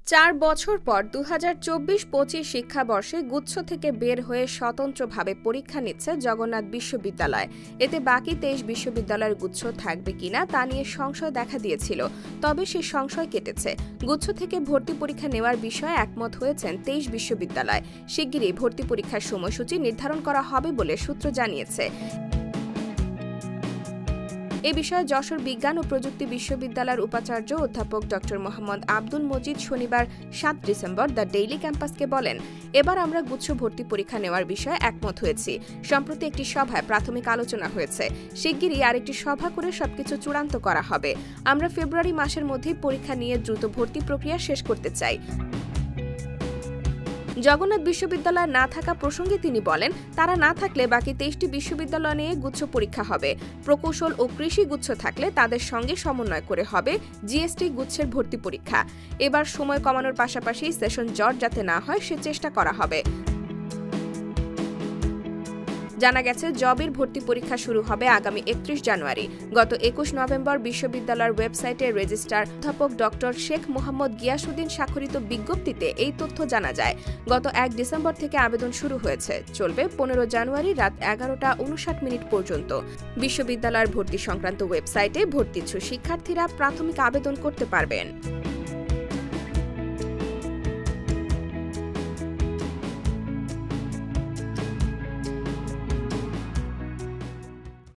4 বছর পর 2024-25 শিক্ষাবর্ষে গুচ্ছ থেকে বের হয়ে স্বতন্ত্রভাবে পরীক্ষা নিচ্ছে জগন্নাথ বিশ্ববিদ্যালয়। এতে বাকি 23 বিশ্ববিদ্যালয়ের গুচ্ছ থাকবে কিনা তা নিয়ে সংশয় দেখা দিয়েছিল, তবে সেই সংশয় কেটেছে। গুচ্ছ থেকে ভর্তি পরীক্ষা নেওয়ার বিষয়ে একমত হয়েছেন 23 বিশ্ববিদ্যালয়। শিগগিরই ভর্তি পরীক্ষার সময়সূচি নির্ধারণ করা হবে বলে সূত্র জানিয়েছে। এ বিষয়ে যশোর বিজ্ঞান ও প্রযুক্তি বিশ্ববিদ্যালয়ের উপাচার্য অধ্যাপক ড. মোহাম্মদ আব্দুল মজিদ শনিবার 7 ডিসেম্বর দ্য ডেইলি ক্যাম্পাসকে বলেন, এবার আমরা গুচ্ছ ভর্তি পরীক্ষা নেওয়ার বিষয়ে একমত হয়েছি। সম্প্রতি একটি সভায় প্রাথমিক আলোচনা হয়েছে। শিগগিরই আরেকটি সভা করে সবকিছু চূড়ান্ত করা হবে। আমরা ফেব্রুয়ারি মাসের মধ্যেই পরীক্ষা নিয়ে দ্রুত ভর্তি প্রক্রিয়া শেষ করতে চাই। জগন্নাথ বিশ্ববিদ্যালয় না থাকা প্রসঙ্গে তিনি বলেন, তারা না থাকলে বাকি 23টি বিশ্ববিদ্যালয় নিয়ে গুচ্ছ পরীক্ষা হবে। প্রকৌশল ও কৃষি গুচ্ছ থাকলে তাদের সঙ্গে সমন্বয় করে হবে জিএসটি গুচ্ছের ভর্তি পরীক্ষা। এবার সময় কমানোর পাশাপাশি সেশন জট যাতে না হয় সে চেষ্টা করা হবে। জানা গেছে, জবের ভর্তি পরীক্ষা শুরু হবে আগামী 31 জানুয়ারি। গত 21 নভেম্বর বিশ্ববিদ্যালয়ের ওয়েবসাইটে রেজিস্ট্রার অধ্যাপক ড. শেখ মোহাম্মদ গিয়াসউদ্দিন স্বাক্ষরিত বিজ্ঞপ্তিতে এই তথ্য জানা যায়। গত 1 ডিসেম্বর থেকে আবেদন শুরু হয়েছে, চলবে 15 জানুয়ারি রাত 11:59 পর্যন্ত। বিশ্ববিদ্যালয়ের ভর্তি সংক্রান্ত ওয়েবসাইটে ভর্তিচ্ছু শিক্ষার্থীরা প্রাথমিক আবেদন করতে পারবেন।